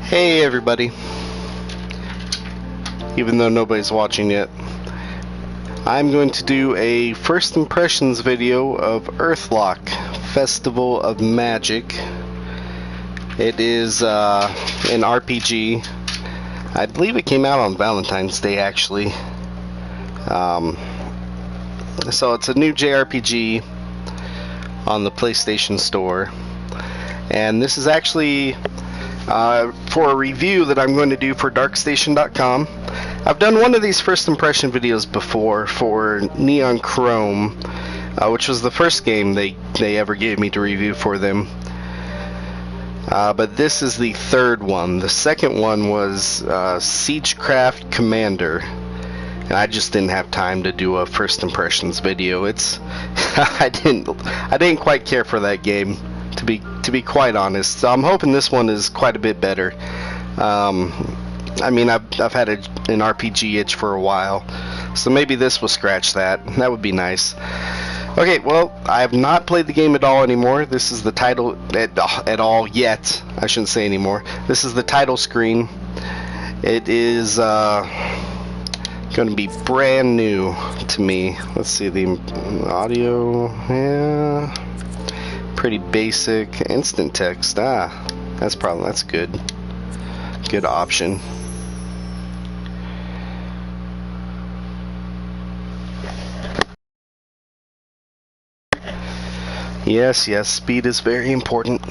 Hey everybody, even though nobody's watching yet, I'm going to do a first impressions video of Earthlock, Festival of Magic. It is an RPG. I believe it came out on Valentine's Day actually. So it's a new JRPG on the PlayStation Store. And this is actually for a review that I'm going to do for DarkStation.com. I've done one of these first impression videos before for Neon Chrome, which was the first game they ever gave me to review for them. But this is the third one. The second one was Siegecraft Commander. And I just didn't have time to do a first impressions video. I didn't quite care for that game, to be quite honest. So I'm hoping this one is quite a bit better. I mean, I've had an RPG itch for a while, so maybe this will scratch that. That would be nice. Okay, well, I have not played the game at all anymore. This is the title at all yet. I shouldn't say anymore. This is the title screen. It is going to be brand new to me. Let's see the audio. Yeah, pretty basic. Instant text. That's good. Good option. Yes, speed is very important.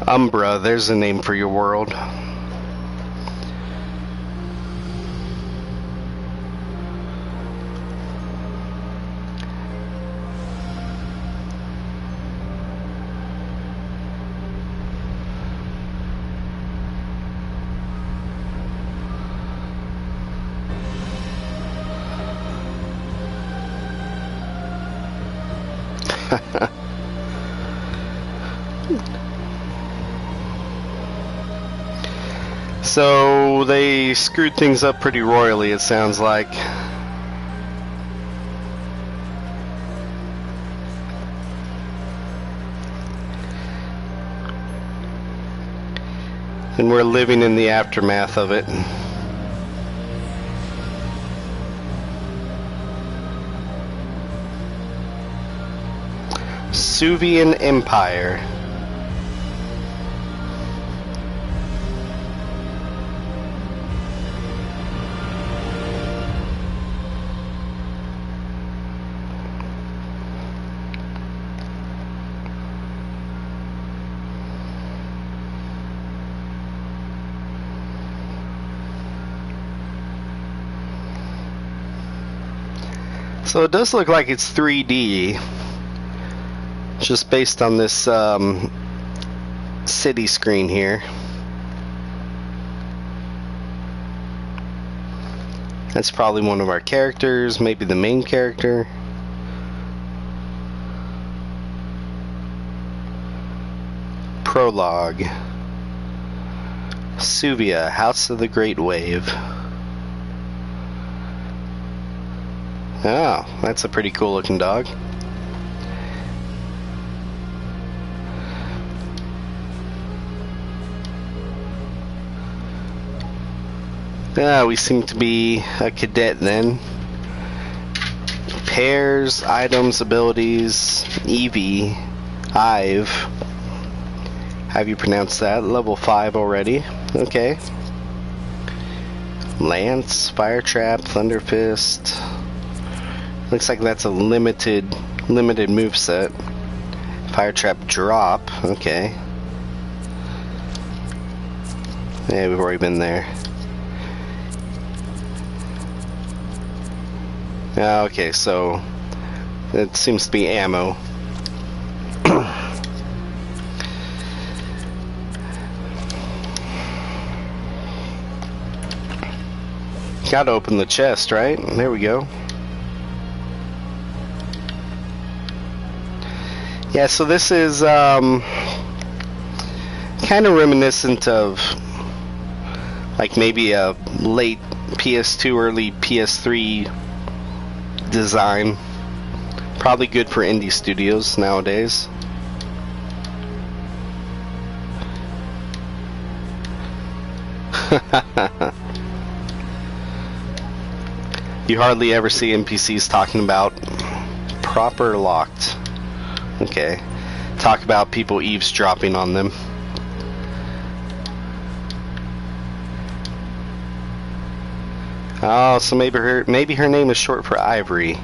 Umbra, there's a name for your world. So they screwed things up pretty royally, it sounds like. And we're living in the aftermath of it. Suvian Empire. So it does look like it's 3D, just based on this city screen here. That's probably one of our characters, maybe the main character. Prologue. Suvia, House of the Great Wave. Oh, that's a pretty cool looking dog. We seem to be a cadet then. Pairs, items, abilities, Eevee, Hive. Have you pronounced that? Level 5 already. Okay. Lance, Fire Trap, Thunder Fist. Looks like that's a limited moveset. Fire Trap Drop. Okay. Yeah, we've already been there. Okay, so it seems to be ammo. Gotta open the chest, right? There we go. Yeah, so this is kind of reminiscent of like maybe a late PS2, early PS3 design. Probably good for indie studios nowadays. You hardly ever see NPCs talking about proper locked. Okay. Talk about people eavesdropping on them. Oh, so maybe her name is short for Ivory.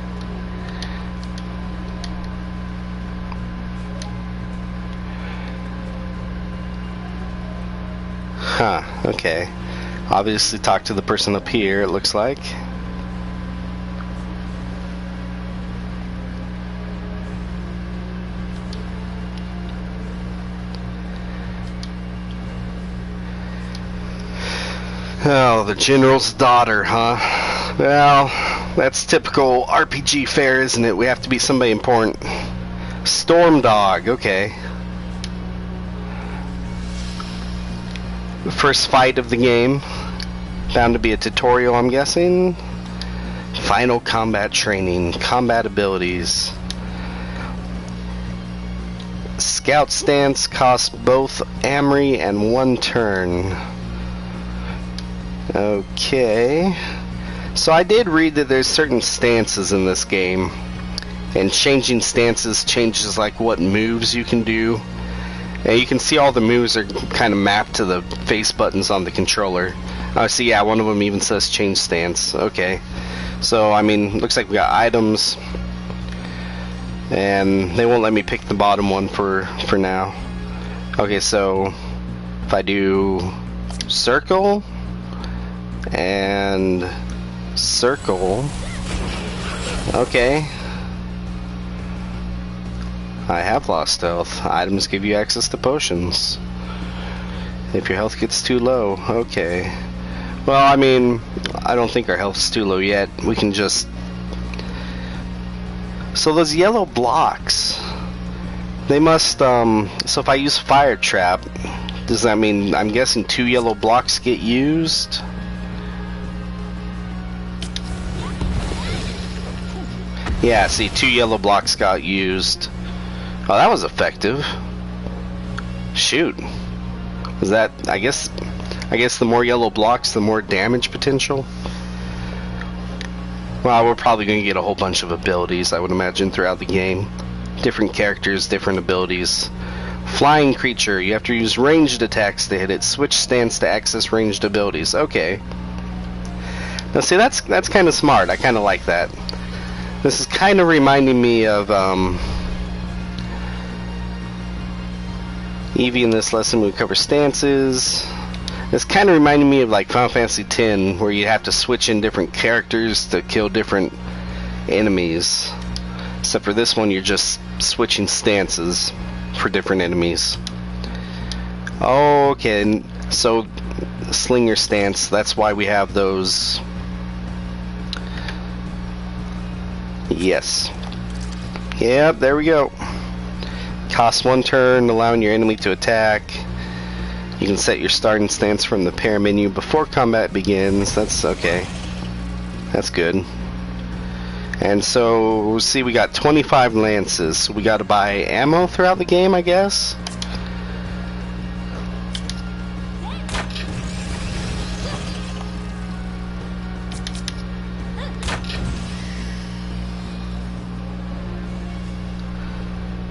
Huh, okay. Obviously talk to the person up here, it looks like. Oh, the general's daughter, huh? Well, that's typical RPG fare, isn't it? We have to be somebody important. Storm Dog, okay. The first fight of the game. Bound to be a tutorial, I'm guessing. Final combat training. Combat abilities. Scout stance costs both Amory and 1 turn. Okay. So I did read that there's certain stances in this game. And changing stances changes like what moves you can do. And you can see all the moves are kind of mapped to the face buttons on the controller. Oh, see, yeah, one of them even says change stance. Okay. So, I mean, looks like we got items. And they won't let me pick the bottom one for now. Okay, so if I do circle and circle. Okay. I have lost health. Items give you access to potions. If your health gets too low, okay. Well, I mean, I don't think our health's too low yet. We can just... So those yellow blocks, they must, so if I use Fire Trap, does that mean, I'm guessing 2 yellow blocks get used? Yeah, see, 2 yellow blocks got used. Oh, that was effective. Shoot. Was that, I guess the more yellow blocks, the more damage potential? Well, we're probably going to get a whole bunch of abilities, I would imagine, throughout the game. Different characters, different abilities. Flying creature, you have to use ranged attacks to hit it. Switch stance to access ranged abilities. Okay. Now see, that's kind of smart. I kind of like that. This is kind of reminding me of Eevee in this lesson. We cover stances. It's kind of reminding me of like Final Fantasy X, where you have to switch in different characters to kill different enemies. Except for this one, you're just switching stances for different enemies. Okay, so slinger stance, that's why we have those. Yes. Yep, there we go. Costs 1 turn, allowing your enemy to attack. You can set your starting stance from the pair menu before combat begins. That's okay. That's good. And so, see, we got 25 lances. So we got to buy ammo throughout the game, I guess.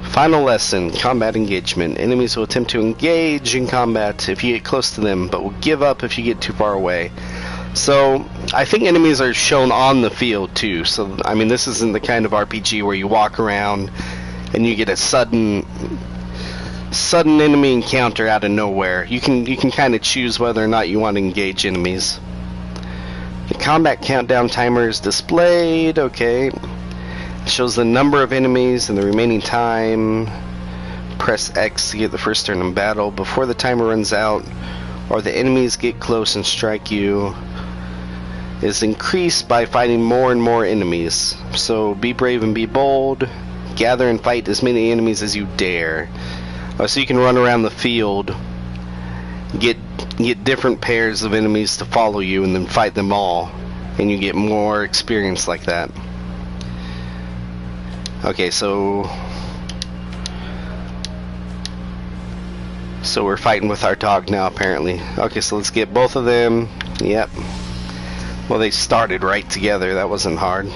Final lesson, combat engagement. Enemies will attempt to engage in combat if you get close to them, but will give up if you get too far away. So, I think enemies are shown on the field too. So, I mean, this isn't the kind of RPG where you walk around and you get a sudden enemy encounter out of nowhere. You can kind of choose whether or not you want to engage enemies. The combat countdown timer is displayed. Okay. Shows the number of enemies and the remaining time. Press X to get the first turn in battle before the timer runs out, or the enemies get close and strike you. is increased by fighting more and more enemies. So be brave and be bold. Gather and fight as many enemies as you dare. So you can run around the field, get different pairs of enemies to follow you, and then fight them all, and you get more experience like that. Okay, so we're fighting with our dog now, apparently. Okay, so let's get both of them. Yep. Well, they started right together. That wasn't hard.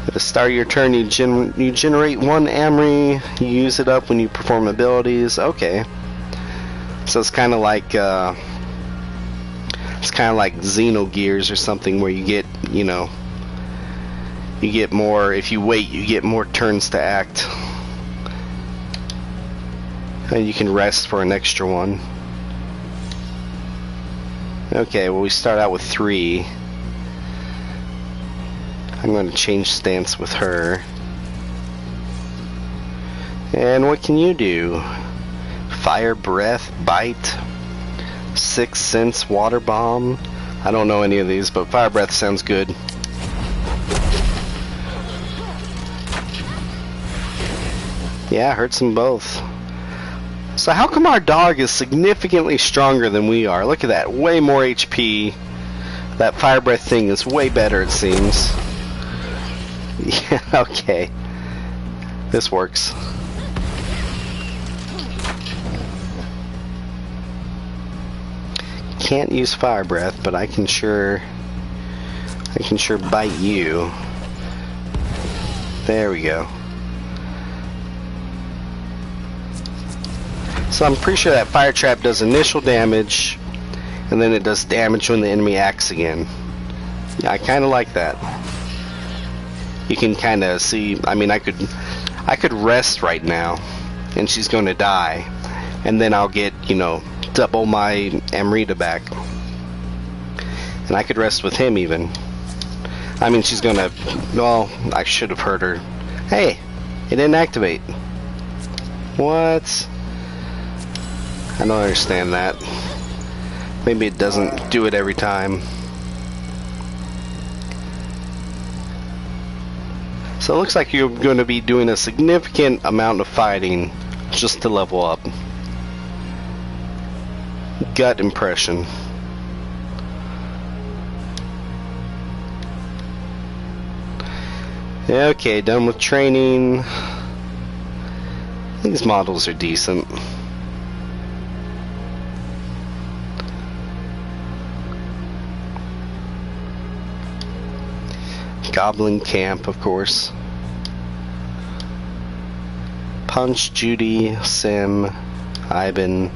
At the start of your turn, you generate one Amory. You use it up when you perform abilities. Okay. So it's kind of like Xenogears or something, where you get, you know, you get more. If you wait, you get more turns to act, and you can rest for an extra one. Okay, well, we start out with 3. I'm going to change stance with her. And what can you do? Fire breath, bite, 6th sense, water bomb. I don't know any of these, but fire breath sounds good. Yeah, hurts them both. So how come our dog is significantly stronger than we are? Look at that, way more HP. That fire breath thing is way better, it seems. Yeah, okay. This works. Can't use fire breath, but I can sure bite you. There we go. So I'm pretty sure that fire trap does initial damage, and then it does damage when the enemy acts again. Yeah, I kind of like that. You can kind of see. I mean, I could rest right now, and she's going to die, and then I'll get, you know, double my Amrita back, and I could rest with him even. I mean, she's gonna. Well, I should have heard her. Hey, it didn't activate. What? I don't understand that. Maybe it doesn't do it every time. So it looks like you're going to be doing a significant amount of fighting just to level up. Gut impression. Okay, done with training. These models are decent. Goblin Camp, of course. Punch, Judy, Sim, Ivan.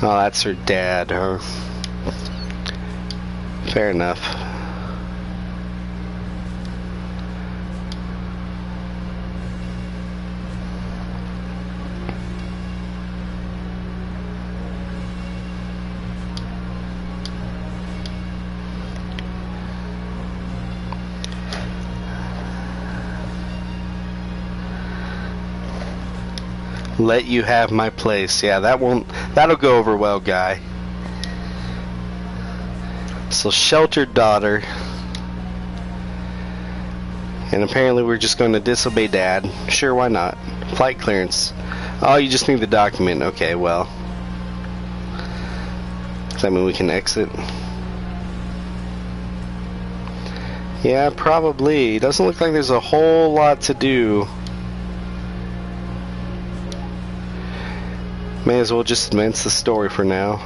Oh, that's her dad, huh? Fair enough. Let you have my place. Yeah, that'll go over well, guy. So, sheltered daughter. And apparently we're just going to disobey dad. Sure, why not? Flight clearance. Oh, you just need the document. Okay, well. Does that mean we can exit? Yeah, probably. Doesn't look like there's a whole lot to do. May as well just advance the story for now.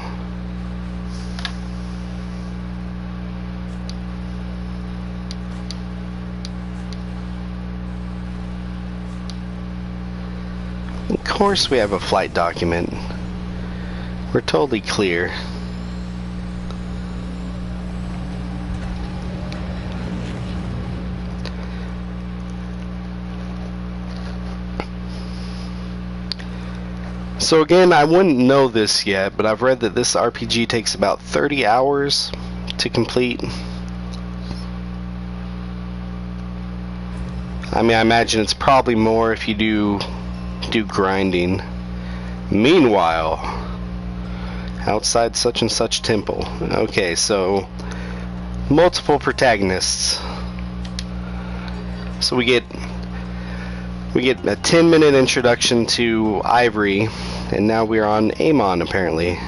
Of course we have a flight document. We're totally clear. So again, I wouldn't know this yet, but I've read that this RPG takes about 30 hours to complete. I mean, I imagine it's probably more if you do grinding. Meanwhile, outside such and such temple. Okay, so multiple protagonists. So we get a 10-minute introduction to Ivory, and now we're on Amon apparently.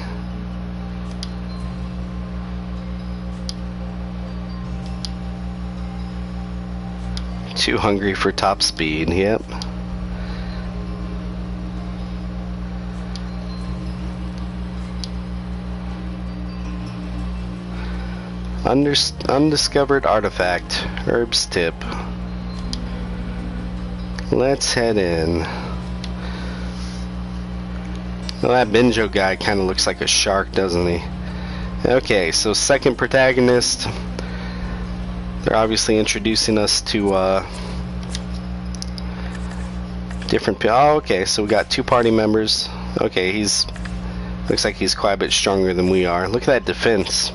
Too hungry for top speed, yep. Undiscovered artifact, Herb's Tip. Let's head in. Well, that Benjo guy kind of looks like a shark, doesn't he? Okay, so second protagonist. They're obviously introducing us to different people. Oh, okay, so we got two party members. Okay, looks like he's quite a bit stronger than we are. Look at that defense.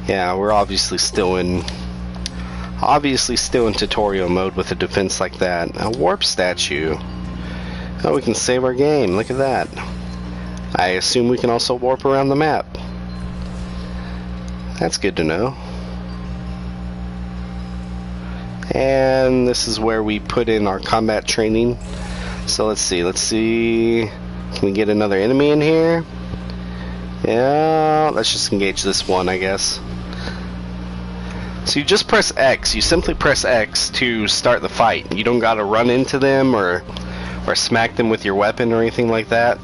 Yeah, we're obviously still in tutorial mode with a defense like that. A warp statue. Oh, we can save our game. Look at that. I assume we can also warp around the map. That's good to know. And this is where we put in our combat training. So let's see. Can we get another enemy in here? Yeah, let's just engage this one, I guess. So you just press X. You simply press X to start the fight. You don't gotta run into them or smack them with your weapon or anything like that.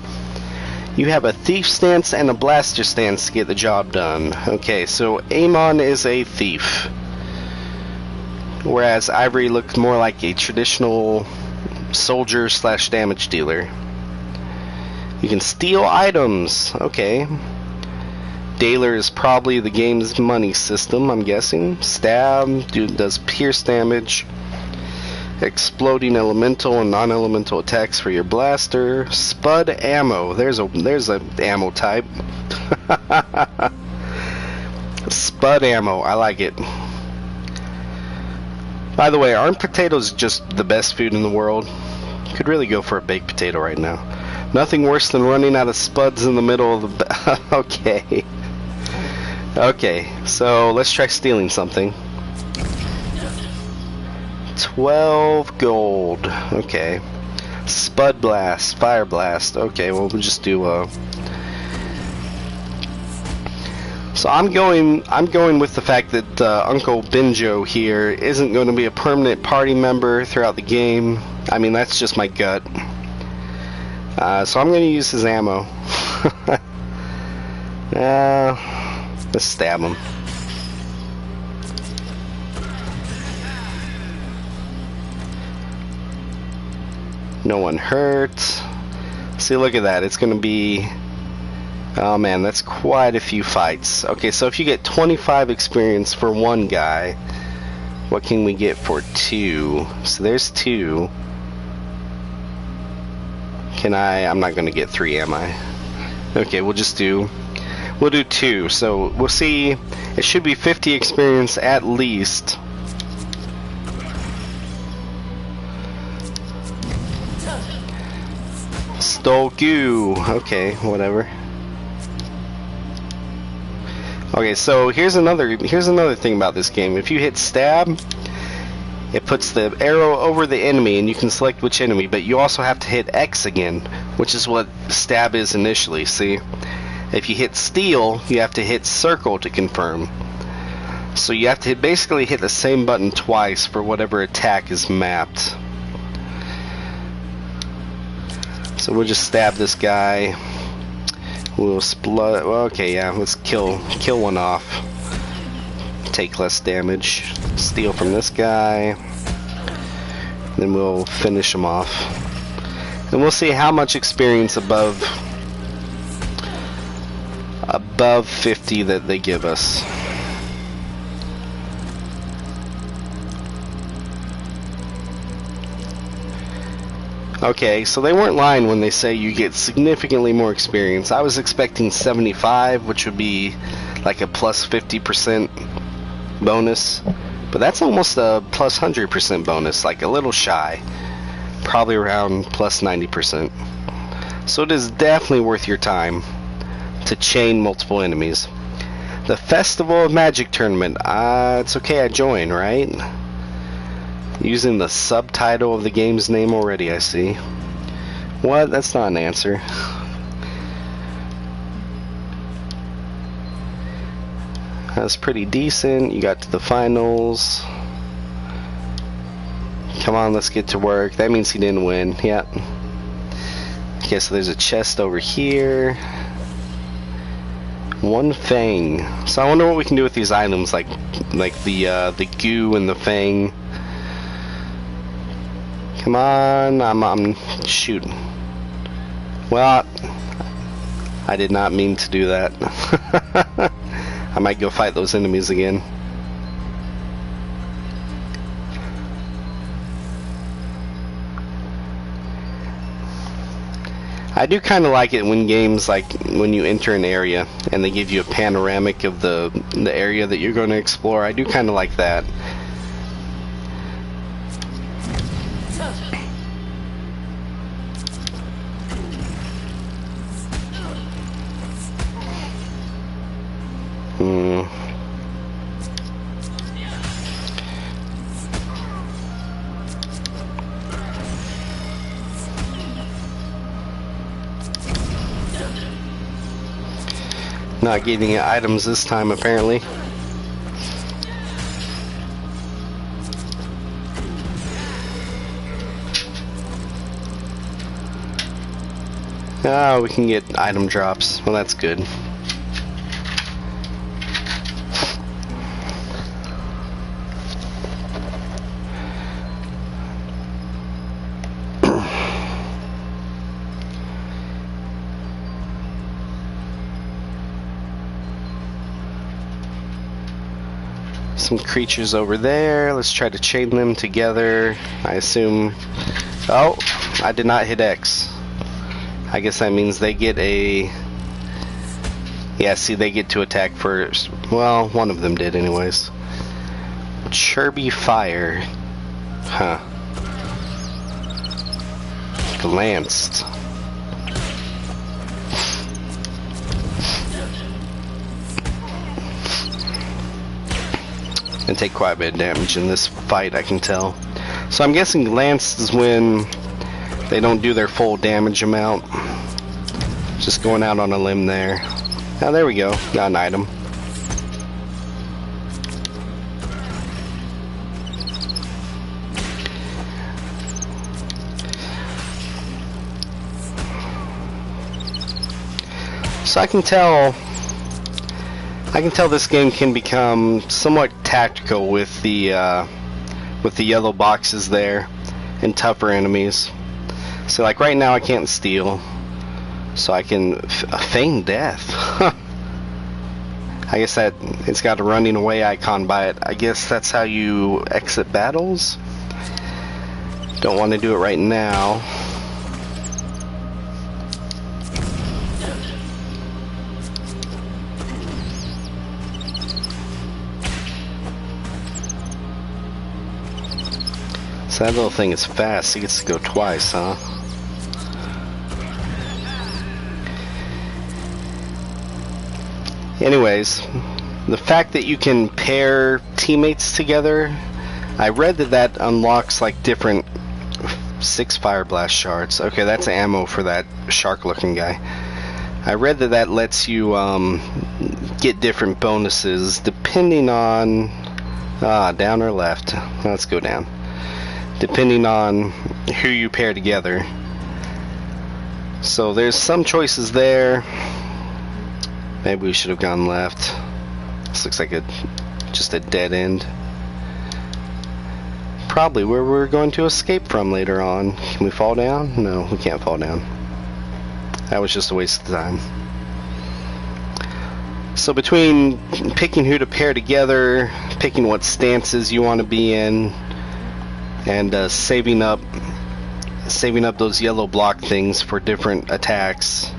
You have a thief stance and a blaster stance to get the job done. Okay, so Amon is a thief, whereas Ivory looks more like a traditional soldier / damage dealer. You can steal items. Okay. Daler is probably the game's money system, I'm guessing. Stab does pierce damage. Exploding elemental and non-elemental attacks for your blaster. Spud ammo. There's a ammo type. Spud ammo. I like it. By the way, aren't potatoes just the best food in the world? Could really go for a baked potato right now. Nothing worse than running out of spuds in the middle of the... Okay. Okay, so let's try stealing something. 12 gold. Okay. Spud blast, fire blast. Okay, well we'll just do So I'm going with the fact that Uncle Benjo here isn't going to be a permanent party member throughout the game. I mean, that's just my gut. So I'm going to use his ammo. Let's stab him. No one hurt. See, look at that. It's going to be... Oh man, that's quite a few fights. Okay, so if you get 25 experience for one guy, what can we get for two? So there's two. I'm not going to get three, am I? Okay, we'll do two. So we'll see. It should be 50 experience at least. Stole goo. Okay, whatever. Okay, so here's another thing about this game. If you hit stab, it puts the arrow over the enemy and you can select which enemy, but you also have to hit X again, which is what stab is initially, see? If you hit steal, you have to hit circle to confirm. So you have to basically hit the same button twice for whatever attack is mapped. So we'll just stab this guy. We'll split. Okay, yeah, let's kill one off. Take less damage. Steal from this guy. Then we'll finish him off. And we'll see how much experience above 50 that they give us. Okay, so they weren't lying when they say you get significantly more experience. I was expecting 75, which would be like a plus 50% bonus, but that's almost a plus 100% bonus, like a little shy, probably around plus 90%. So it is definitely worth your time to chain multiple enemies. The Festival of Magic tournament, it's okay I join, right? Using the subtitle of the game's name already, I see. What? That's not an answer. That's pretty decent. You got to the finals. Come on, let's get to work. That means he didn't win. Yep. Okay, so there's a chest over here. One fang. So I wonder what we can do with these items, like the goo and the fang. Come on, I'm shooting. Well, I did not mean to do that. I might go fight those enemies again. I do kind of like it when games, like when you enter an area and they give you a panoramic of the area that you're going to explore. I do kind of like that. Not getting items this time, apparently. Oh, we can get item drops. Well, that's good. Some creatures over there. Let's try to chain them together. I assume... Oh, I did not hit X. I guess that means they get a... Yeah, see, they get to attack first. Well, one of them did anyways. Chirby Fire. Huh. Glanced. And take quite a bit of damage in this fight, I can tell. So I'm guessing glanced is when they don't do their full damage amount. Just going out on a limb there. Oh, there we go. Got an item. So I can tell this game can become somewhat tactical with the yellow boxes there and tougher enemies. So like right now I can't steal, so I can feign death. I guess that it's got a running away icon by it. I guess that's how you exit battles. Don't want to do it right now. So that little thing is fast. He gets to go twice, huh? Anyways, the fact that you can pair teammates together, I read that unlocks like different 6 fire blast shards. Okay, that's ammo for that shark-looking guy. I read that lets you get different bonuses depending on down or left. Let's go down. Depending on who you pair together. So there's some choices there. Maybe we should have gone left. This looks like just a dead end. Probably where we're going to escape from later on. Can we fall down? No, we can't fall down. That was just a waste of time. So between picking who to pair together, picking what stances you want to be in, and saving up saving up those yellow block things for different attacks.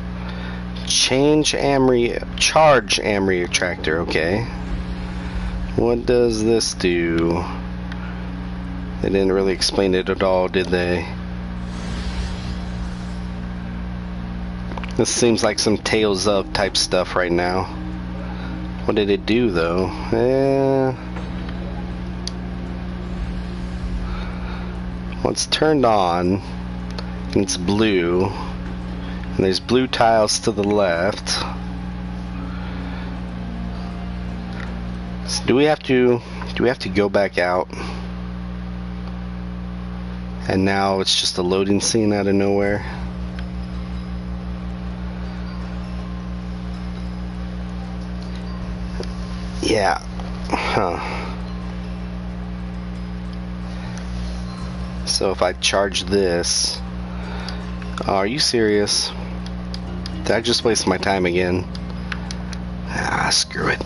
Charge ammo retractor, okay. What does this do? They didn't really explain it at all, did they? This seems like some Tales of type stuff right now. What did it do though? Well, it's turned on and it's blue, and there's blue tiles to the left. So do we have to go back out? And now it's just a loading scene out of nowhere. Yeah. Huh. So if I charge this... Oh, are you serious? Did I just waste my time again? Ah, screw it.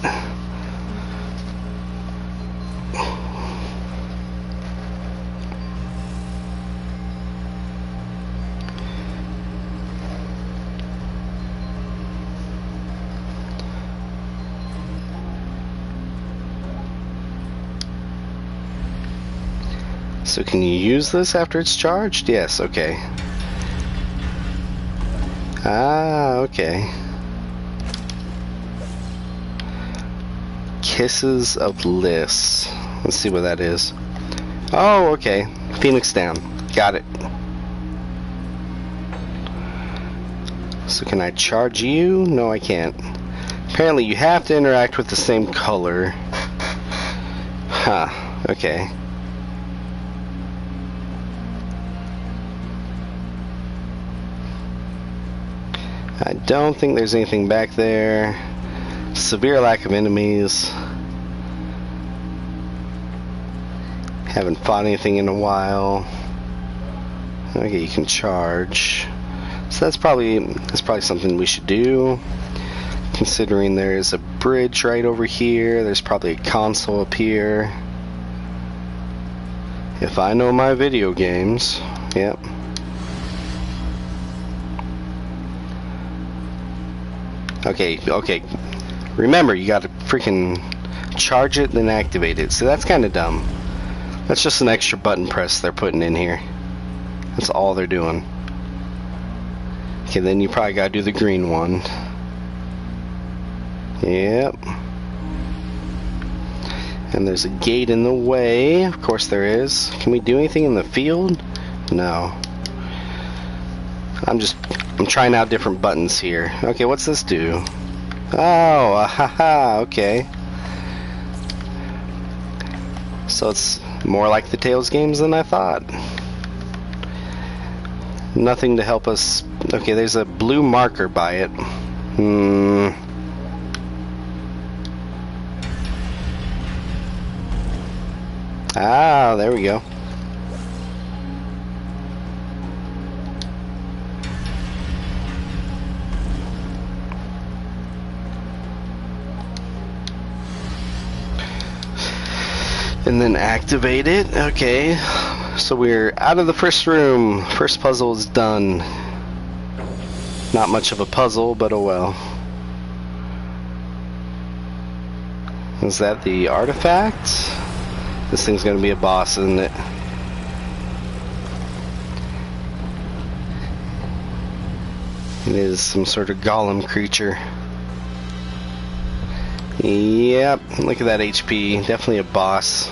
So can you use this after it's charged? Yes, okay. Ah, okay. Kisses of Bliss. Let's see what that is. Oh, okay. Phoenix down. Got it. So can I charge you? No, I can't. Apparently you have to interact with the same color. Huh, okay. I don't think there's anything back there. Severe lack of enemies. Haven't fought anything in a while. Okay, you can charge. So that's probably something we should do. Considering there's a bridge right over here, there's probably a console up here. If I know my video games, yep. Okay. Remember, you gotta freaking charge it, then activate it. So that's kind of dumb. That's just an extra button press they're putting in here. That's all they're doing. Okay, then you probably gotta do the green one. Yep. And there's a gate in the way. Of course there is. Can we do anything in the field? No. I'm trying out different buttons here. Okay, what's this do? Oh, haha, okay. So it's more like the Tales games than I thought. Nothing to help us. Okay, there's a blue marker by it. Ah, there we go. And then activate it. Okay, so we're out of the first room. First puzzle is done. Not much of a puzzle, but oh well. Is that the artifact? This thing's gonna be a boss, isn't it? It is some sort of golem creature. Yep, look at that HP. Definitely a boss.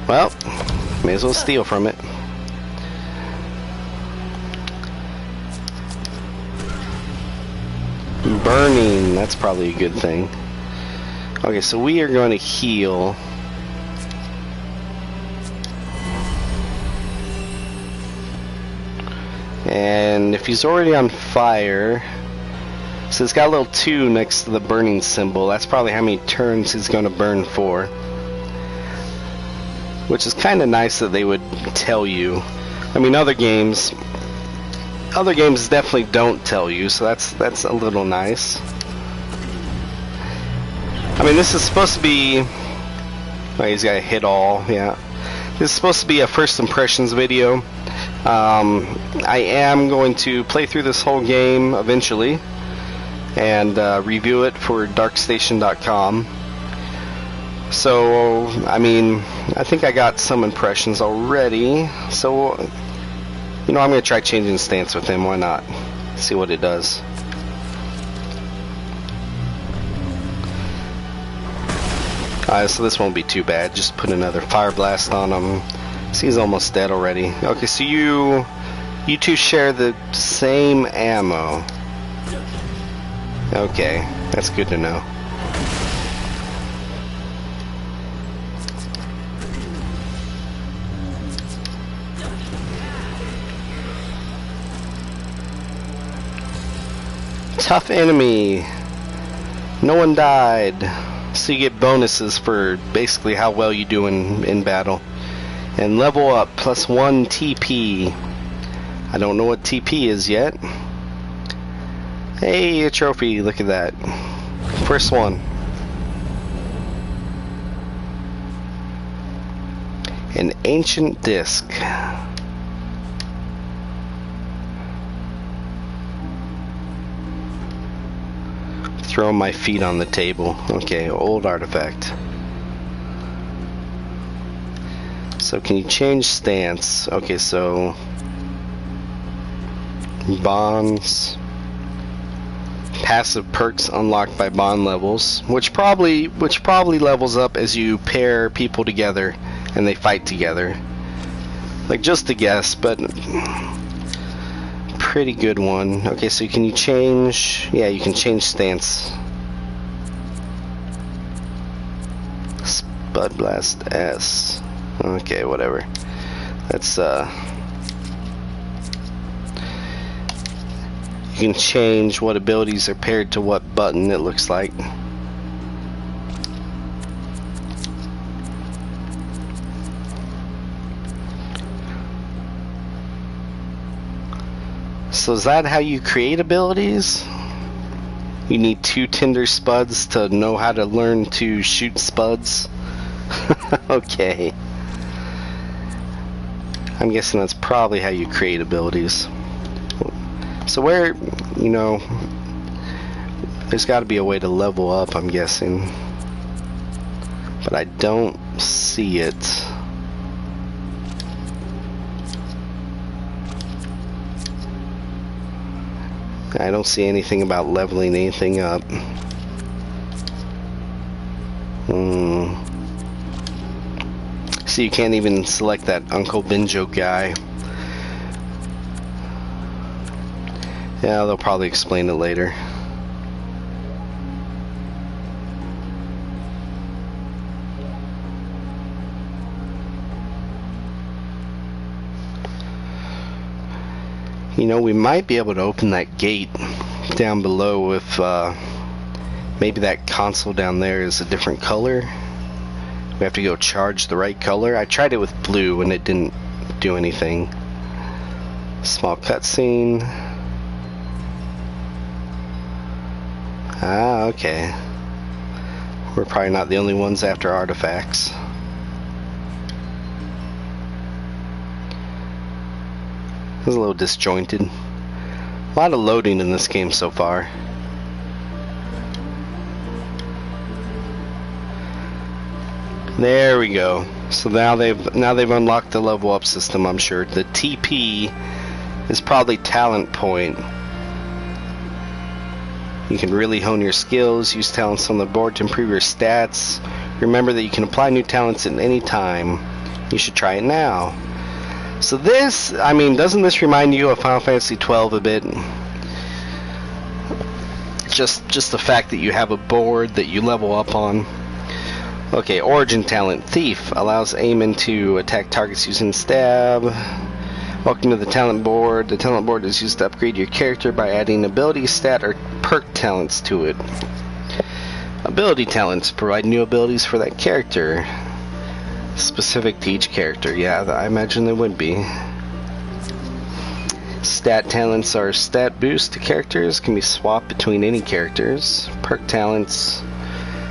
Well, may as well steal from it. Burning, that's probably a good thing. Okay, so we are going to heal. And if he's already on fire, so it's got a little 2 next to the burning symbol. That's probably how many turns he's going to burn for. Which is kind of nice that they would tell you. I mean, other games definitely don't tell you, so that's a little nice. I mean, this is supposed to be... Oh, he's got to hit all, yeah. This is supposed to be a first impressions video. I am going to play through this whole game eventually and review it for darkstation.com. So, I mean, I think I got some impressions already. So, you know, I'm going to try changing stance with him. Why not? See what it does. So this won't be too bad. Just put another fire blast on him. See, he's almost dead already. Okay, so you two share the same ammo. Okay, that's good to know. Tough enemy. No one died. So you get bonuses for basically how well you do in battle. And level up, +1 TP. I don't know what TP is yet. Hey, a trophy, look at that. First one. An ancient disc. Throw my feet on the table. Okay, old artifact. So can you change stance? Okay, so bonds, passive perks unlocked by bond levels, which probably levels up as you pair people together and they fight together. Like, just a guess, but pretty good one. Okay, so can you change? Yeah, you can change stance. Spud Blast S. Okay, whatever. That's you can change what abilities are paired to what button, it looks like. So is that how you create abilities? You need 2 Tinder Spuds to know how to learn to shoot spuds? Okay. I'm guessing that's probably how you create abilities. So where, you know, there's got to be a way to level up, I'm guessing. But I don't see it. I don't see anything about leveling anything up. See, you can't even select that Uncle Benjo guy. Yeah, they'll probably explain it later. You know, we might be able to open that gate down below if maybe that console down there is a different color. We have to go charge the right color. I tried it with blue and it didn't do anything. Small cutscene. Ah, okay. We're probably not the only ones after artifacts. It was a little disjointed. A lot of loading in this game so far. There we go. So now they've unlocked the level up system, I'm sure. The TP is probably talent point. You can really hone your skills, use talents on the board to improve your stats. Remember that you can apply new talents at any time. You should try it now. So this, I mean, doesn't this remind you of Final Fantasy XII a bit? Just the fact that you have a board that you level up on. Okay, origin talent. Thief allows Aimon to attack targets using stab. Welcome to the talent board. The talent board is used to upgrade your character by adding ability, stat, or perk talents to it. Ability talents provide new abilities for that character. Specific to each character. Yeah, I imagine they would be. Stat talents are stat boost to characters, can be swapped between any characters. Perk talents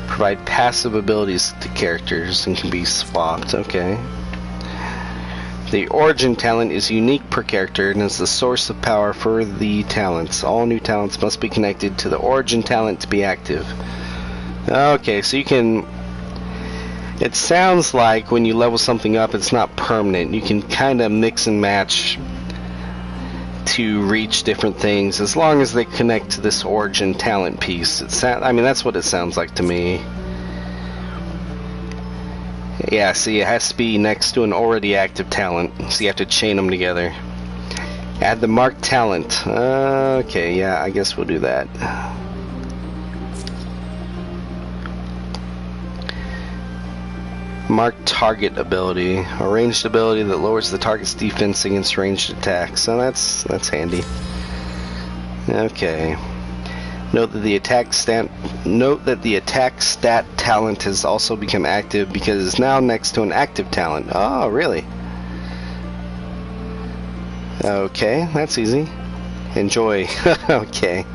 provide passive abilities to characters and can be swapped. Okay. The origin talent is unique per character and is the source of power for the talents. All new talents must be connected to the origin talent to be active. Okay, so you can... It sounds like when you level something up, it's not permanent. You can kind of mix and match to reach different things as long as they connect to this origin talent piece. I mean, that's what it sounds like to me. Yeah, see, it has to be next to an already active talent, so you have to chain them together. Add the marked talent. Okay, yeah, I guess we'll do that. Marked target ability. A ranged ability that lowers the target's defense against ranged attacks. So that's handy. Okay. Note that the attack stat talent has also become active because it's now next to an active talent. Oh, really? Okay, that's easy. Enjoy. Okay.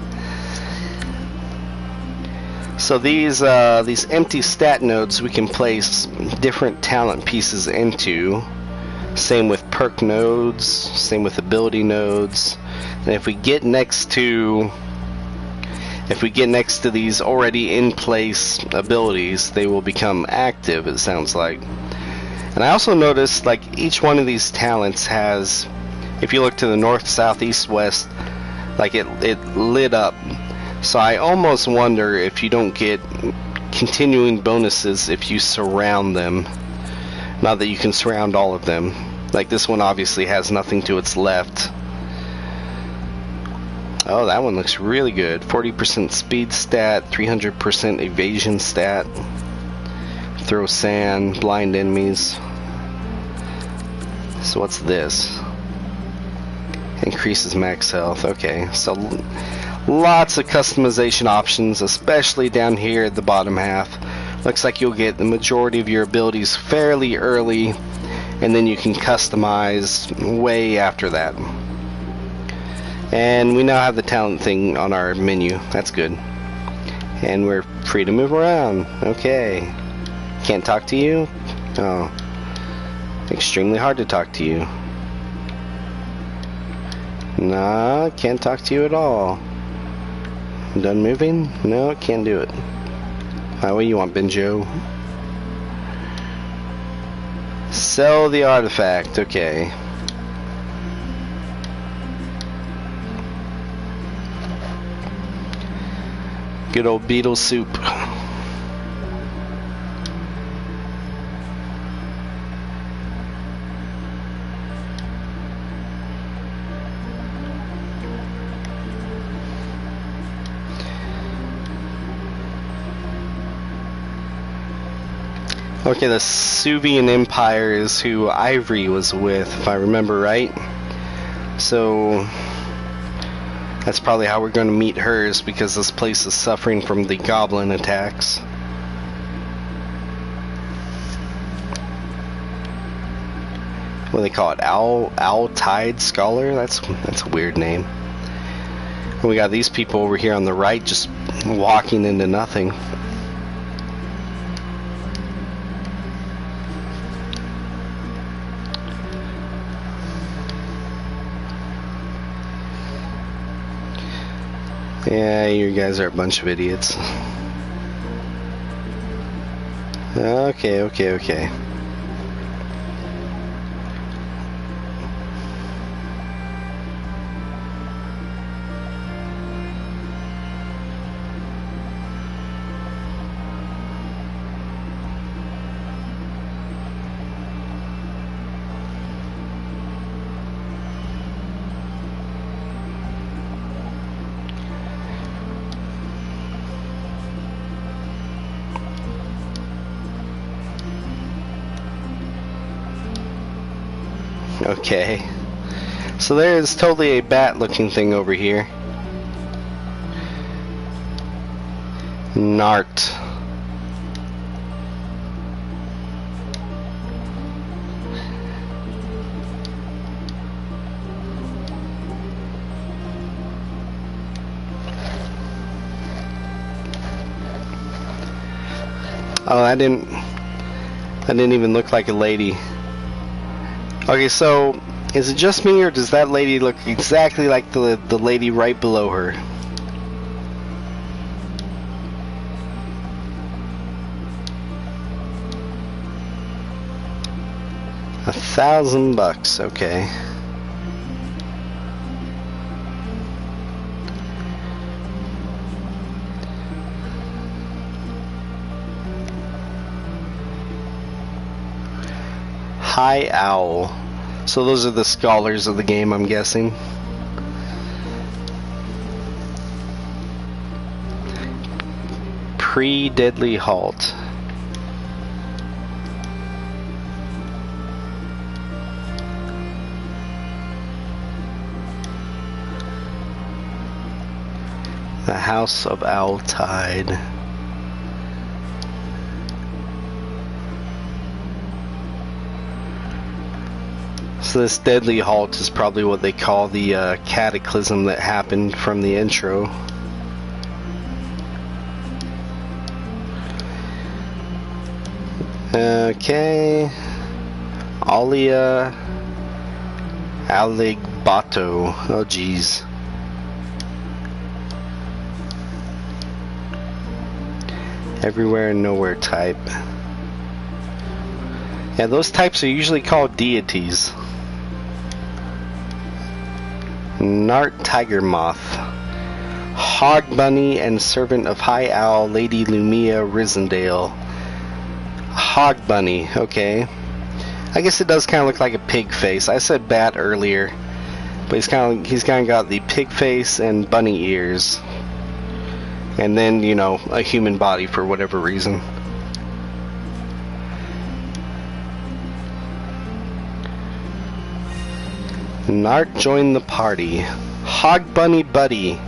So these empty stat nodes we can place different talent pieces into. Same with perk nodes, same with ability nodes. And if we get next to these already in place abilities, they will become active, it sounds like. And I also noticed like each one of these talents has, if you look to the north, south, east, west, like it lit up. So I almost wonder if you don't get continuing bonuses if you surround them. Not that you can surround all of them. Like this one obviously has nothing to its left. Oh, that one looks really good. 40% speed stat, 300% evasion stat. Throw sand, blind enemies. So what's this? Increases max health. Okay, so lots of customization options, especially down here at the bottom half. Looks like you'll get the majority of your abilities fairly early, and then you can customize way after that. And we now have the talent thing on our menu. That's good. And we're free to move around. Okay. Can't talk to you? Oh. Extremely hard to talk to you. Nah, can't talk to you at all. Done moving? No, can't do it. What do you want, Benjo? Sell the artifact. Okay. Good old beetle soup. Okay, the Suvian Empire is who Ivory was with, if I remember right. So that's probably how we're going to meet hers, because this place is suffering from the goblin attacks. What do they call it? Owl Tide Scholar? That's a weird name. And we got these people over here on the right just walking into nothing. Yeah, you guys are a bunch of idiots. Okay. Okay. So there is totally a bat looking thing over here. Nart. Oh, that didn't even look like a lady. Okay, so is it just me, or does that lady look exactly like the lady right below her? $1,000, okay. High Owl. So those are the scholars of the game, I'm guessing. Pre-deadly halt. The House of Owl Tide. So this deadly halt is probably what they call the cataclysm that happened from the intro. Okay. Alia Aligbato. Oh geez. Everywhere and nowhere type. Yeah, those types are usually called deities. Nart Tiger Moth. Hog Bunny and servant of High Owl Lady Lumia Risendale. Hog Bunny, okay. I guess it does kind of look like a pig face. I said bat earlier, but he's kind of got the pig face and bunny ears. And then, you know, a human body for whatever reason. Nart joined the party. Hog Bunny Buddy.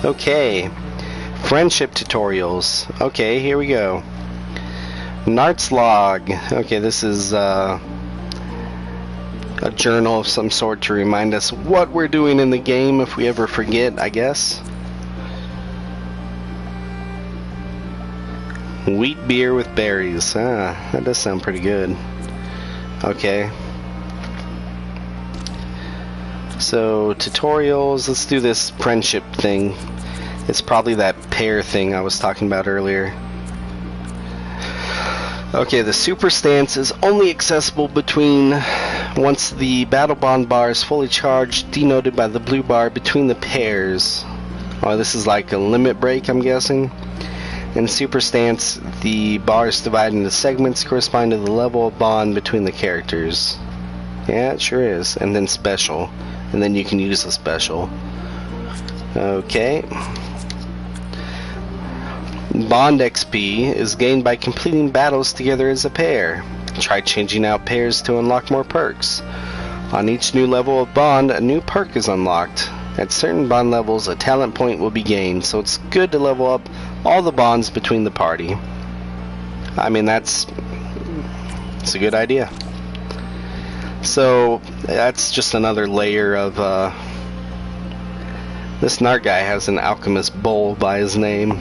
Okay. Friendship tutorials. Okay, here we go. Nart's log. Okay, this is a journal of some sort to remind us what we're doing in the game if we ever forget, I guess. Wheat beer with berries. Ah, that does sound pretty good. Okay. So, tutorials. Let's do this friendship thing. It's probably that pair thing I was talking about earlier. Okay, the super stance is only accessible between once the battle bond bar is fully charged, denoted by the blue bar between the pairs. Oh, this is like a limit break, I'm guessing. In super stance, the bar is divided into segments corresponding to the level of bond between the characters. Yeah, it sure is. And then special. And then you can use a special. Okay. Bond XP is gained by completing battles together as a pair. Try changing out pairs to unlock more perks. On each new level of bond, a new perk is unlocked. At certain bond levels, a talent point will be gained, so it's good to level up all the bonds between the party. I mean, it's a good idea. So, that's just another layer of, this Nart guy has an alchemist bowl by his name.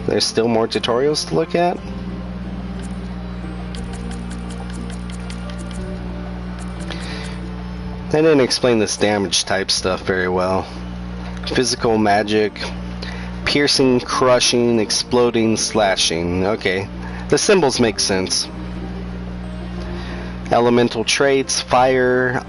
There's still more tutorials to look at? They didn't explain this damage type stuff very well. Physical magic, piercing, crushing, exploding, slashing. Okay, the symbols make sense. Elemental traits, fire,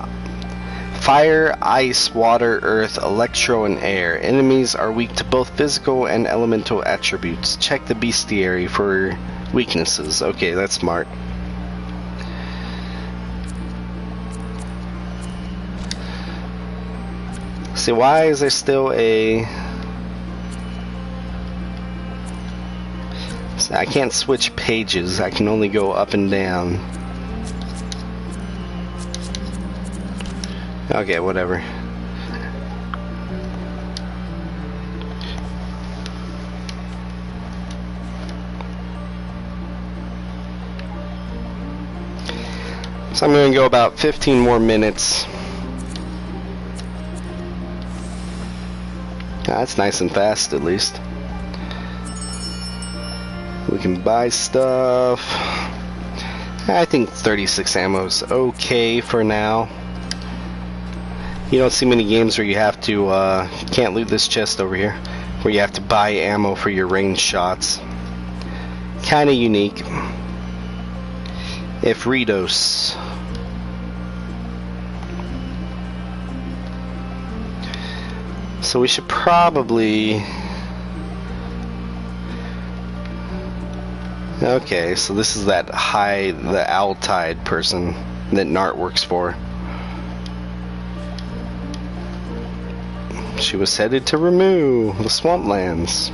ice, water, earth, electro, and air. Enemies are weak to both physical and elemental attributes. Check the bestiary for weaknesses. Okay, that's smart. See, why is there still a... See, I can't switch pages. I can only go up and down. Okay, whatever. So I'm going to go about 15 more minutes. That's nice and fast, at least. We can buy stuff. I think 36 ammo's okay for now. You don't see many games where you have to, can't loot this chest over here, where you have to buy ammo for your ranged shots. Kinda unique. If Redos. So we should probably... Okay, so this is that the Owltide person that Nart works for. She was headed to Ramu, the swamplands.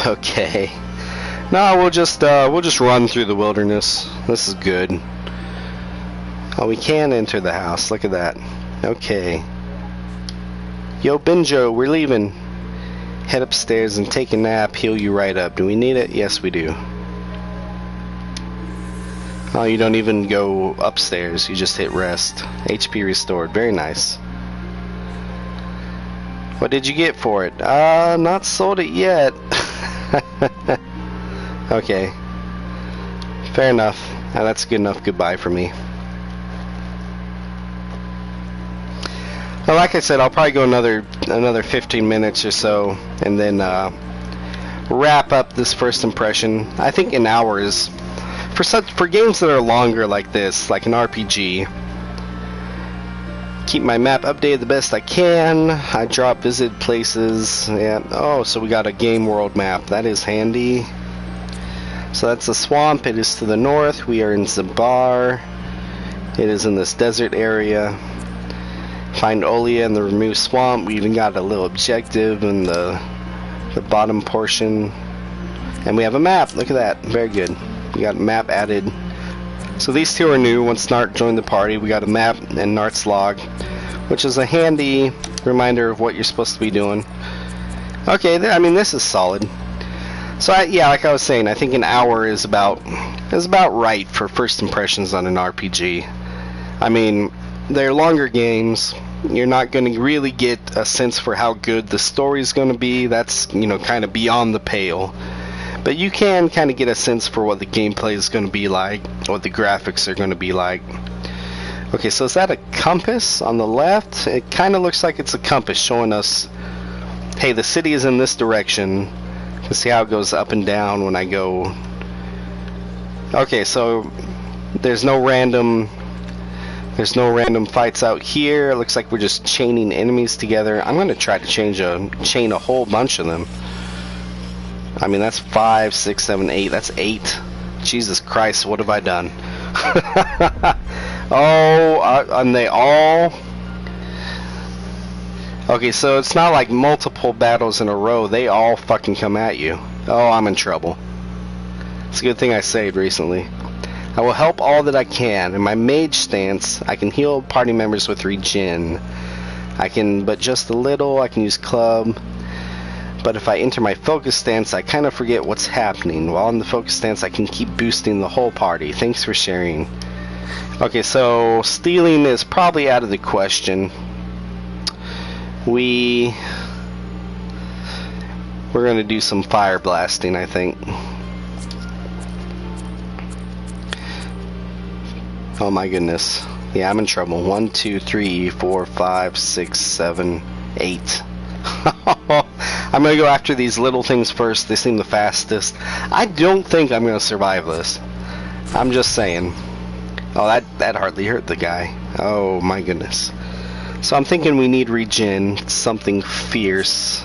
Okay. No, we'll just run through the wilderness. This is good. Oh, we can enter the house. Look at that. Okay. Yo, Benjo, we're leaving. Head upstairs and take a nap. Heal you right up. Do we need it? Yes, we do. Oh, you don't even go upstairs. You just hit rest. HP restored. Very nice. What did you get for it? Not sold it yet. Okay. Fair enough. That's good enough goodbye for me. Well, like I said, I'll probably go another 15 minutes or so, and then wrap up this first impression. I think an hour is for games that are longer like this, like an RPG. Keep my map updated the best I can. I drop visit places. Yeah. Oh, so we got a game world map. That is handy. So that's the swamp. It is to the north. We are in Zabar. It is in this desert area. Find Olia in the Ramu swamp. We even got a little objective in the bottom portion. And we have a map. Look at that. Very good. We got a map added. So these two are new. Once Nart joined the party, we got a map and Nart's log, which is a handy reminder of what you're supposed to be doing. Okay, I mean, this is solid. So yeah, like I was saying, I think an hour is about right for first impressions on an RPG. I mean, they're longer games. You're not going to really get a sense for how good the story's going to be. That's, you know, kind of beyond the pale. But you can kind of get a sense for what the gameplay is going to be like, what the graphics are going to be like. Okay, so is that a compass on the left? It kind of looks like it's a compass showing us, hey, the city is in this direction. Let's see how it goes up and down when I go. Okay, so there's no random fights out here. It looks like we're just chaining enemies together. I'm going to try to chain a whole bunch of them. I mean, that's 5, 6, 7, 8. That's 8. Jesus Christ, what have I done? Oh, and they all... Okay, so it's not like multiple battles in a row. They all fucking come at you. Oh, I'm in trouble. It's a good thing I saved recently. I will help all that I can. In my mage stance, I can heal party members with regen. But just a little. I can use club. But if I enter my focus stance, I kind of forget what's happening. While in the focus stance, I can keep boosting the whole party. Thanks for sharing. Okay, so stealing is probably out of the question. We're going to do some fire blasting, I think. Oh my goodness. Yeah, I'm in trouble. 1, 2, 3, 4, 5, 6, 7, 8. I'm going to go after these little things first. They seem the fastest. I don't think I'm going to survive this. I'm just saying. Oh, that hardly hurt the guy. Oh my goodness. So I'm thinking we need regen. Something fierce.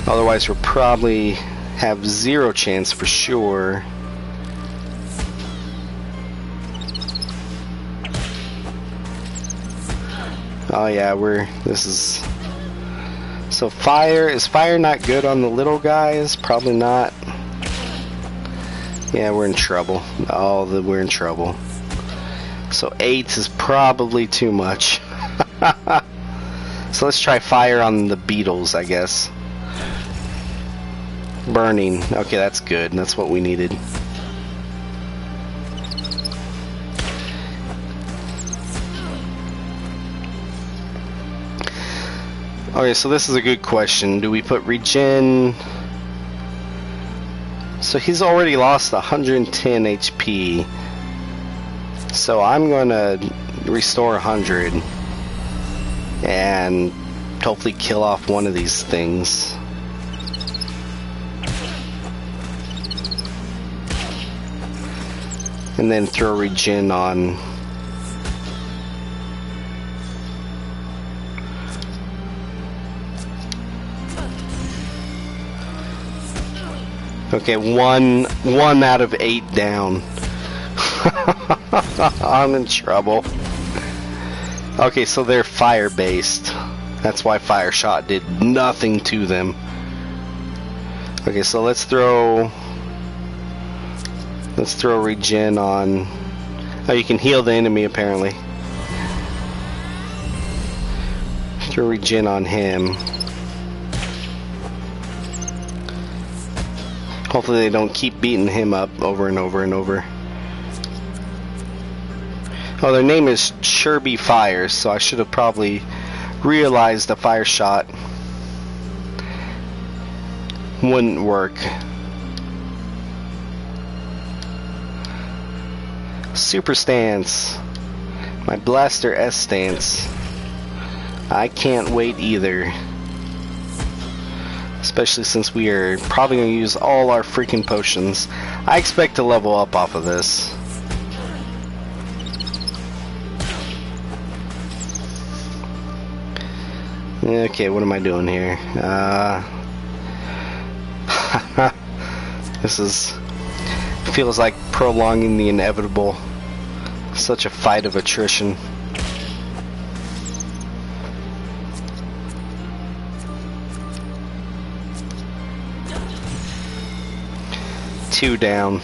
Otherwise we'll probably have 0 chance for sure. Oh yeah, so fire, is fire not good on the little guys? Probably not. Yeah, we're in trouble. Oh, we're in trouble. So 8 is probably too much. So let's try fire on the beetles, I guess. Burning. Okay, that's good. That's what we needed. Okay, so this is a good question. Do we put regen? So he's already lost 110 HP. So I'm gonna restore 100 and hopefully kill off one of these things. And then throw regen on. Okay, one out of 8 down. I'm in trouble. Okay, so they're fire based. That's why fire shot did nothing to them. Okay, so let's throw regen on. Oh, you can heal the enemy apparently. Throw regen on him. Hopefully they don't keep beating him up over and over and over. Oh, their name is Sherby Fires, so I should have probably realized the fire shot wouldn't work. Super stance. My blaster S stance. I can't wait either. Especially since we are probably going to use all our freaking potions. I expect to level up off of this. Okay, what am I doing here? This feels like prolonging the inevitable. Such a fight of attrition. Two down.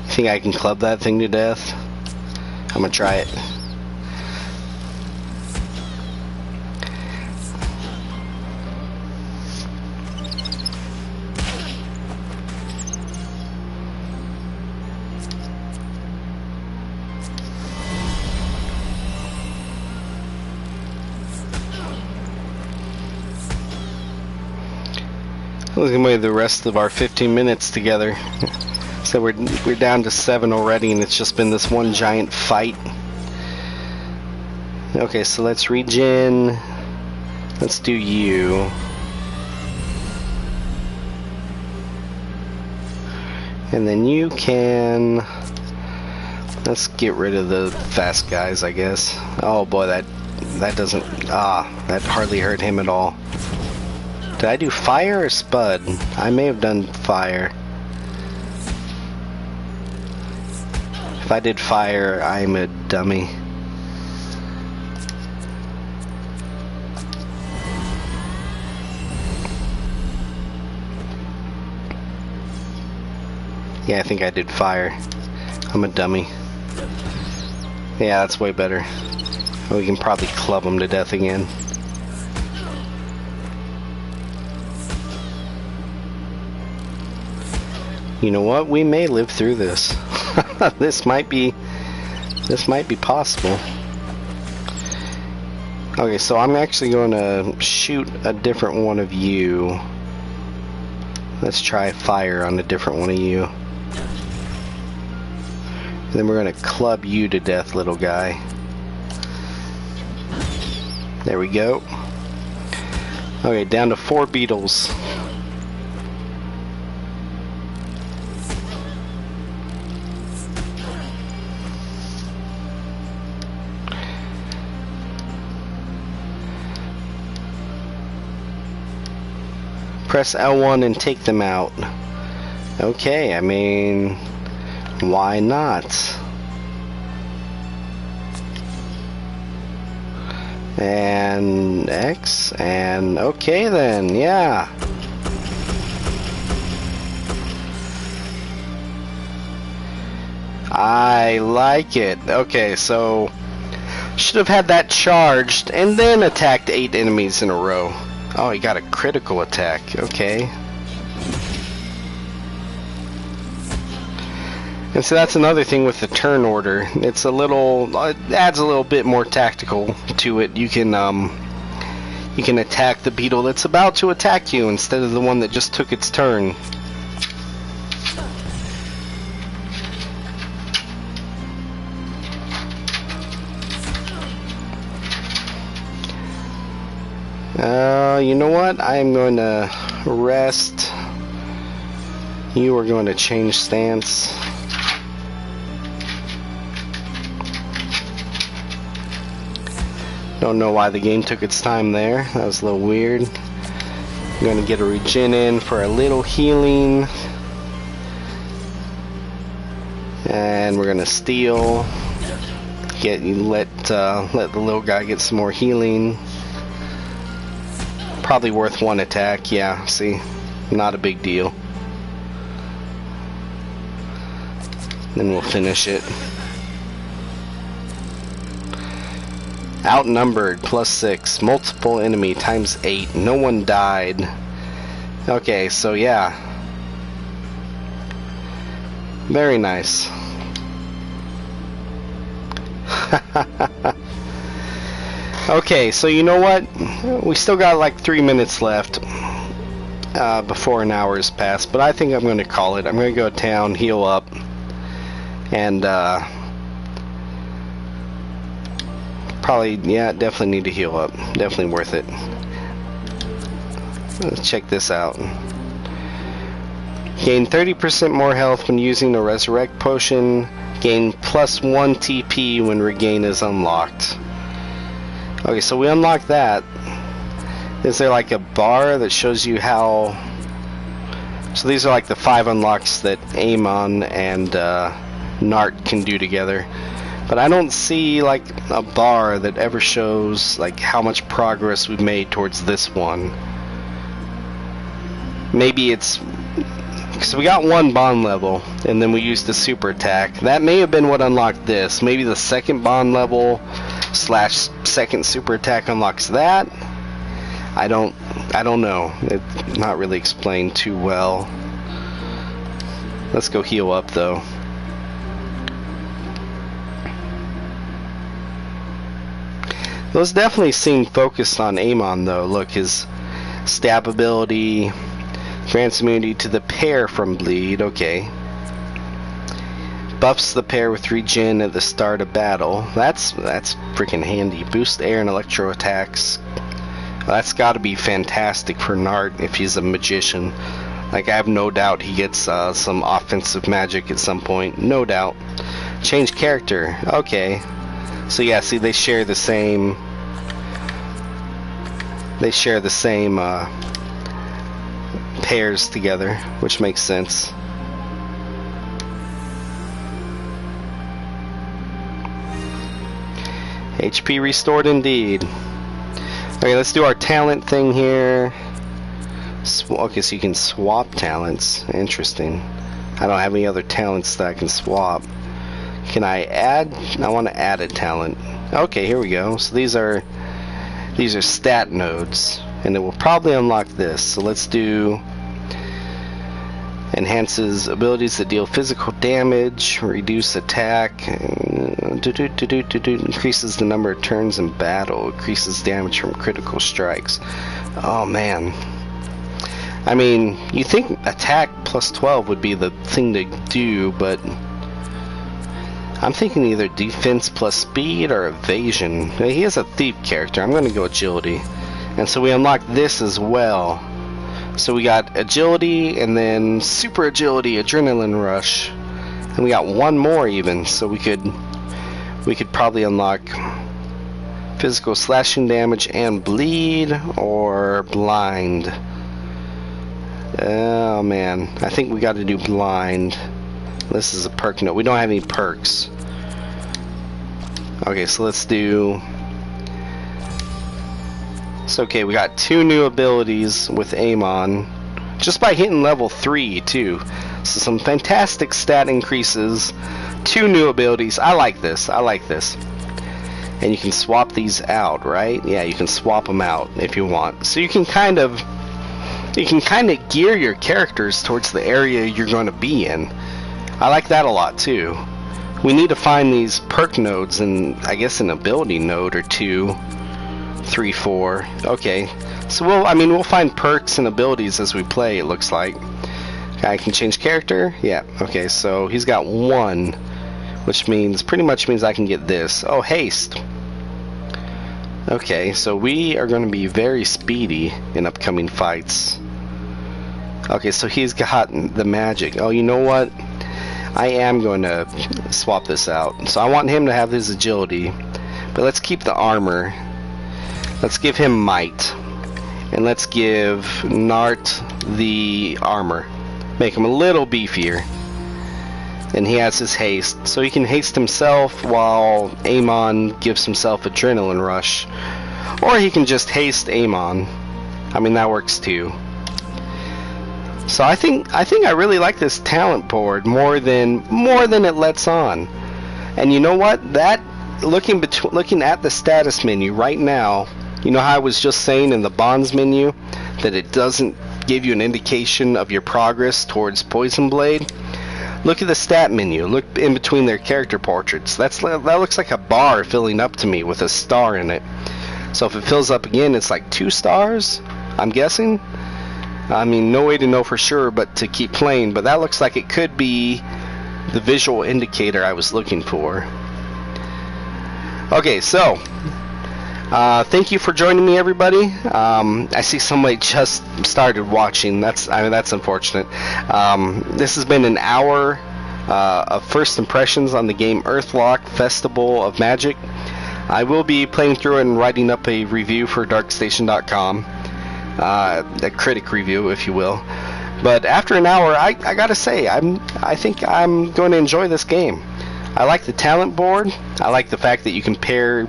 Think I can club that thing to death? I'm gonna try it. Look at the rest of our 15 minutes together. So we're down to 7 already, and it's just been this one giant fight. Okay, so let's regen. Let's do you. And then you can... Let's get rid of the fast guys, I guess. Oh boy, that doesn't... that hardly hurt him at all. Did I do fire or spud? I may have done fire. If I did fire, I'm a dummy. Yeah, I think I did fire. I'm a dummy. Yeah, that's way better. We can probably club him to death again. You know what? We may live through this. This might be possible. Okay, so I'm actually going to shoot a different one of you. Let's try fire on a different one of you. And then we're going to club you to death, little guy. There we go. Okay, down to 4 beetles. Press L1 and take them out. Okay, I mean, why not? And X, and okay then, yeah. I like it. Okay, so should have had that charged and then attacked 8 enemies in a row. Oh, he got a critical attack. Okay. And so that's another thing with the turn order. It's a little, it adds a little bit more tactical to it. You can attack the beetle that's about to attack you instead of the one that just took its turn. You know what? I am going to rest. You are going to change stance. Don't know why the game took its time there. That was a little weird. I'm going to get a regen in for a little healing. And we're going to steal. Let the little guy get some more healing. Probably worth one attack, yeah, see? Not a big deal. Then we'll finish it. Outnumbered, +6. Multiple enemy, ×8. No one died. Okay, so yeah. Very nice. Okay, so you know what? We still got like 3 minutes left before an hour has passed, but I think I'm going to call it. I'm going to go to town, heal up, and probably, yeah, definitely need to heal up. Definitely worth it. Let's check this out. Gain 30% more health when using the Resurrect Potion. Gain +1 TP when Regain is unlocked. Okay, so we unlock that. Is there like a bar that shows you how... So these are like the 5 unlocks that Amon and Nart can do together. But I don't see like a bar that ever shows like how much progress we've made towards this one. Maybe it's... Because we got 1 bond level, and then we used the super attack. That may have been what unlocked this. Maybe the 2nd bond level / 2nd super attack unlocks that. I don't know. It's not really explained too well. Let's go heal up though. Those definitely seem focused on Amon though. Look, his stab ability grants immunity to the pair from bleed. Okay. Buffs the pair with regen at the start of battle. That's freaking handy. Boost air and electro attacks. That's got to be fantastic for Nart if he's a magician. Like, I have no doubt he gets some offensive magic at some point. No doubt. Change character. Okay. So yeah, see, they share the same. They share the same pairs together, which makes sense. HP restored indeed. Okay, let's do our talent thing here. Okay, so you can swap talents. Interesting. I don't have any other talents that I can swap. Can I add? I want to add a talent. Okay, here we go. So these are stat nodes, and it will probably unlock this. So let's do enhances abilities that deal physical damage, reduce attack, increases the number of turns in battle, increases damage from critical strikes. Oh man. I mean, you think attack +12 would be the thing to do, but I'm thinking either defense plus speed or evasion. He is a thief character. I'm going to go agility. And so we unlock this as well. So we got agility and then super agility, adrenaline rush. And we got 1 more even. So we could probably unlock physical slashing damage and bleed or blind. Oh man, I think we got to do blind. This is a perk. No, we don't have any perks. Okay, so let's do So okay, we got 2 new abilities with Amon, just by hitting level 3 too. So some fantastic stat increases, 2 new abilities. I like this. I like this. And you can swap these out, right? Yeah, you can swap them out if you want. So you can kind of gear your characters towards the area you're going to be in. I like that a lot too. We need to find these perk nodes, and I guess an ability node or 2, 3, 4. Okay, so we'll find perks and abilities as we play. It looks like I can change character. Yeah. Okay, so he's got 1, which pretty much means I can get this. Oh, haste. Okay, so we are going to be very speedy in upcoming fights. Okay, so he's got the magic. Oh, you know what? I am going to swap this out. So I want him to have his agility, but let's keep the armor. Let's give him might, and let's give Nart the armor. Make him a little beefier. And he has his haste, so he can haste himself while Amon gives himself adrenaline rush, or he can just haste Amon. I mean, that works too. So I think I really like this talent board more than it lets on. And you know what? That looking at the status menu right now, you know how I was just saying in the bonds menu that it doesn't give you an indication of your progress towards Poison Blade? Look at the stat menu. Look in between their character portraits. That looks like a bar filling up to me with a star in it. So if it fills up again, it's like 2 stars, I'm guessing. I mean, no way to know for sure but to keep playing, but that looks like it could be the visual indicator I was looking for. Okay, so thank you for joining me, everybody. I see somebody just started watching. That's unfortunate. This has been an hour of first impressions on the game Earthlock Festival of Magic. I will be playing through it and writing up a review for darkstation.com, a critic review, if you will. But after an hour, I gotta say, I think I'm going to enjoy this game. I like the talent board. I like the fact that you can pair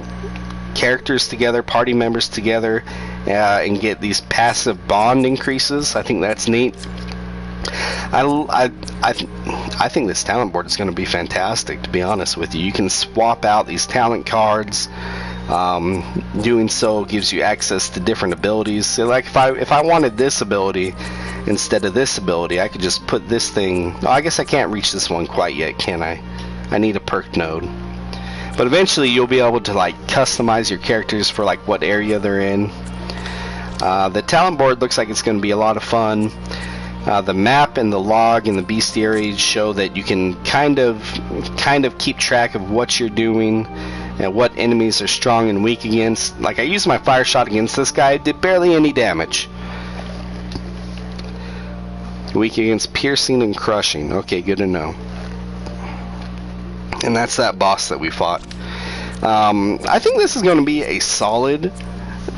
characters together, party members together, and get these passive bond increases. I think that's neat. I think this talent board is going to be fantastic, to be honest with you. You can swap out these talent cards. Doing so gives you access to different abilities. So like if I wanted this ability instead of this ability, I could just put this thing. Oh, I guess I can't reach this one quite yet, can I? I need a perk node. But eventually you'll be able to like customize your characters for like what area they're in. The talent board looks like it's going to be a lot of fun. The map and the log and the bestiary show that you can kind of keep track of what you're doing and what enemies are strong and weak against. Like I used my fire shot against this guy, it did barely any damage. Weak against piercing and crushing. Okay, good to know. And that's that boss that we fought. I think this is going to be a solid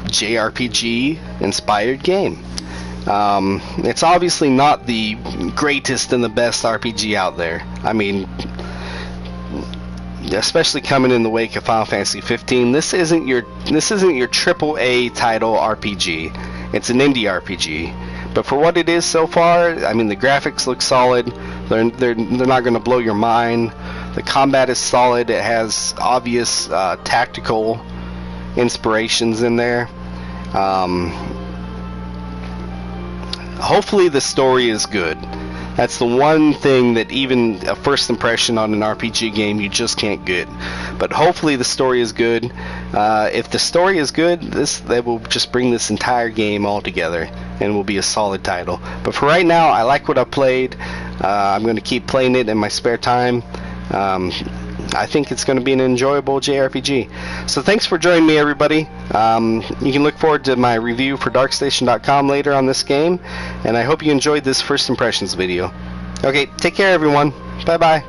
JRPG inspired game. It's obviously not the greatest and the best RPG out there. I mean, especially coming in the wake of Final Fantasy 15, this isn't your AAA title RPG. It's an indie RPG. But for what it is so far, I mean, the graphics look solid. They're not going to blow your mind. The combat is solid. It has obvious tactical inspirations in there. Hopefully the story is good. That's the one thing that even a first impression on an RPG game you just can't get. But hopefully the story is good. If the story is good, they will just bring this entire game all together and will be a solid title. But for right now, I like what I played. I'm going to keep playing it in my spare time. I think it's going to be an enjoyable JRPG. So thanks for joining me, everybody. You can look forward to my review for darkstation.com later on this game, and I hope you enjoyed this first impressions video. Okay, take care, everyone. Bye bye.